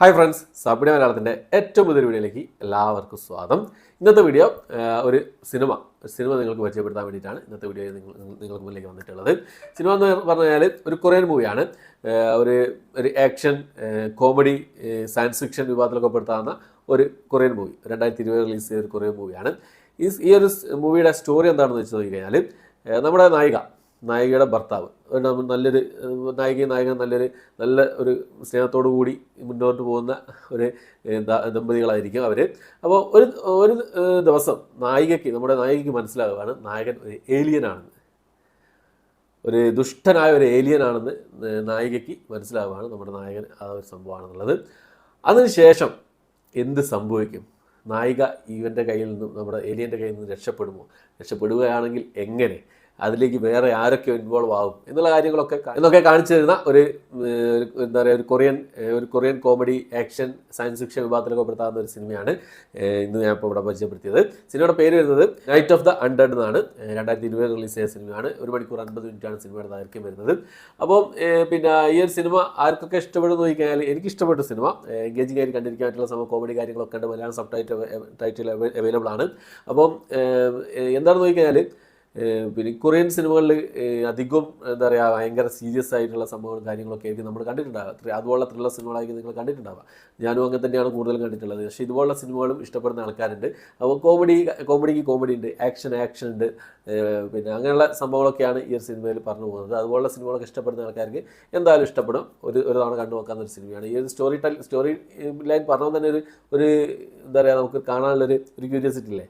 Hi friends, സബിഡ മലയാളത്തിൻ്റെ ഏറ്റവും പുതിയൊരു വീഡിയോയിലേക്ക് എല്ലാവർക്കും സ്വാഗതം. ഇന്നത്തെ വീഡിയോ ഒരു സിനിമ നിങ്ങൾക്ക് പരിചയപ്പെടുത്താൻ വേണ്ടിയിട്ടാണ് ഇന്നത്തെ വീഡിയോ നിങ്ങൾക്ക് മുന്നിലേക്ക് വന്നിട്ടുള്ളത്. സിനിമ എന്ന് പറഞ്ഞാൽ ഒരു കൊറിയൻ മൂവിയാണ്. ഒരു ആക്ഷൻ, കോമഡി, സയൻസ് ഫിക്ഷൻ വിഭാഗത്തിലൊക്കെ പെടുത്താവുന്ന ഒരു കൊറിയൻ മൂവി. 2020 റിലീസ് ചെയ്ത ഒരു കൊറിയൻ മൂവിയാണ്. ഈ ഒരു മൂവിയുടെ സ്റ്റോറി എന്താണെന്ന് വെച്ച് നോക്കിക്കഴിഞ്ഞാൽ, നമ്മുടെ നായികയുടെ ഭർത്താവ് നല്ലൊരു നായിക നല്ല ഒരു സ്നേഹത്തോടു കൂടി മുന്നോട്ട് പോകുന്ന ഒരു ദമ്പതികളായിരിക്കും അവർ. അപ്പോൾ ഒരു ദിവസം നമ്മുടെ നായികയ്ക്ക് മനസ്സിലാവുകയാണ് നായകൻ ഒരു ഏലിയനാണെന്ന്, ഒരു ദുഷ്ടനായ ഒരു ഏലിയനാണെന്ന് നായികയ്ക്ക് മനസ്സിലാവുകയാണ് നമ്മുടെ നായകൻ ആ ഒരു സംഭവമാണെന്നുള്ളത്. അതിനുശേഷം എന്ത് സംഭവിക്കും? നായിക ഇവൻ്റെ കയ്യിൽ നിന്നും, നമ്മുടെ ഏലിയൻ്റെ കയ്യിൽ നിന്ന് രക്ഷപ്പെടുകയാണെങ്കിൽ എങ്ങനെ, അതിലേക്ക് വേറെ ആരൊക്കെ ഇൻവോൾവ് ആകും എന്നുള്ള കാര്യങ്ങളൊക്കെ കാണിച്ചു തരുന്ന ഒരു Korean comedy, action, science fiction വിഭാഗത്തിലൊക്കെ പെടുത്താവുന്ന ഒരു സിനിമയാണ് ഇന്ന് ഞാൻ ഇപ്പോൾ ഇവിടെ പരിചയപ്പെടുത്തിയത്. സിനിമയുടെ പേര് വരുന്നത് നൈറ്റ് ഓഫ് ദ അൺഡെഡ് എന്നാണ്. 2020 റിലീസ് ചെയ്ത സിനിമയാണ്. 1 മണിക്കൂർ 50 മിനിറ്റാണ് സിനിമയുടെ ദൈർഘ്യം വരുന്നത്. അപ്പോൾ പിന്നെ ഈ ഒരു സിനിമ ആർക്കൊക്കെ ഇഷ്ടപ്പെടുന്നു നോക്കിയാൽ, എനിക്ക് ഇഷ്ടപ്പെട്ട സിനിമ എൻഗേജിംഗ് ആയിട്ട് കണ്ടിരിക്കാൻ പറ്റുള്ള സമയം, കോമഡി കാര്യങ്ങളൊക്കെ ഉണ്ട്. മലയാളം സബ് ടൈറ്റിൽ അവൈലബിൾ ആണ്. അപ്പം എന്താണെന്ന് നോക്കിക്കഴിഞ്ഞാൽ, പിന്നെ കൊറിയൻ സിനിമകളിൽ അധികം ഭയങ്കര സീരിയസ് ആയിട്ടുള്ള സംഭവങ്ങളും കാര്യങ്ങളൊക്കെ ആയിരിക്കും നമ്മൾ കണ്ടിട്ടുണ്ടാവുക. അതുപോലുള്ള ത്രില്ലർ സിനിമകളായിരിക്കും നിങ്ങൾ കണ്ടിട്ടുണ്ടാവുക. ഞാനും അങ്ങനെ തന്നെയാണ് കൂടുതലും കണ്ടിട്ടുള്ളത്. പക്ഷേ ഇതുപോലുള്ള സിനിമകളും ഇഷ്ടപ്പെടുന്ന ആൾക്കാരുണ്ട്. അപ്പോൾ കോമഡിക്ക് കോമഡി ഉണ്ട്, ആക്ഷൻ ഉണ്ട്, പിന്നെ അങ്ങനെയുള്ള സംഭവങ്ങളൊക്കെയാണ് ഈ ഒരു സിനിമയിൽ പറഞ്ഞു പോകുന്നത്. അതുപോലുള്ള സിനിമകളൊക്കെ ഇഷ്ടപ്പെടുന്ന ആൾക്കാർക്ക് എന്തായാലും ഇഷ്ടപ്പെടും. ഒരു തവണ കണ്ടു നോക്കാവുന്ന ഒരു സിനിമയാണ്. ഈ ഒരു സ്റ്റോറി ലൈൻ പറഞ്ഞാൽ തന്നെ ഒരു നമുക്ക് കാണാനുള്ളൊരു ക്യൂരിയോസിറ്റി ഇല്ലേ.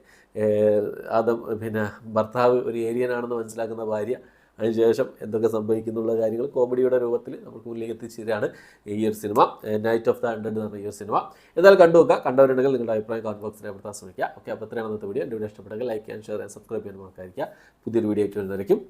പിന്നെ ഭർത്താവ് ഒരു ഏലിയനാണെന്ന് മനസ്സിലാക്കുന്ന ഭാര്യ, അതിനുശേഷം എന്തൊക്കെ സംഭവിക്കുന്നുള്ള കാര്യങ്ങൾ കോമഡിയുടെ രൂപത്തിൽ നമുക്ക് മുന്നിലേക്ക് എത്തിച്ചേരാണ് ഈ ഒരു സിനിമ, നൈറ്റ് ഓഫ് ദ അൺഡെഡ് എന്ന് പറഞ്ഞ ഈ ഒരു സിനിമ. എന്തായാലും കണ്ടു നോക്കുക. കണ്ടവരുണ്ടെങ്കിൽ നിങ്ങളുടെ അഭിപ്രായം കമന്റ് ബോക്സിൽ രേഖപ്പെടുത്താൻ ശ്രമിക്കുക. ഓക്കെ, അപ്പോൾ ഇത്രയാണ് ഇന്നത്തെ വീഡിയോ. എൻ്റെ വീഡിയോ ഇഷ്ടപ്പെട്ടെങ്കിൽ ലൈക്ക് ചെയ്യാൻ, ഷെയർ ചെയ്യാൻ, സബ്സ്ക്രൈബ് ചെയ്യാൻ മറക്കാതിരിക്കുക. പുതിയൊരു വീഡിയോ ആയിട്ട് വരുന്നതായിരിക്കും.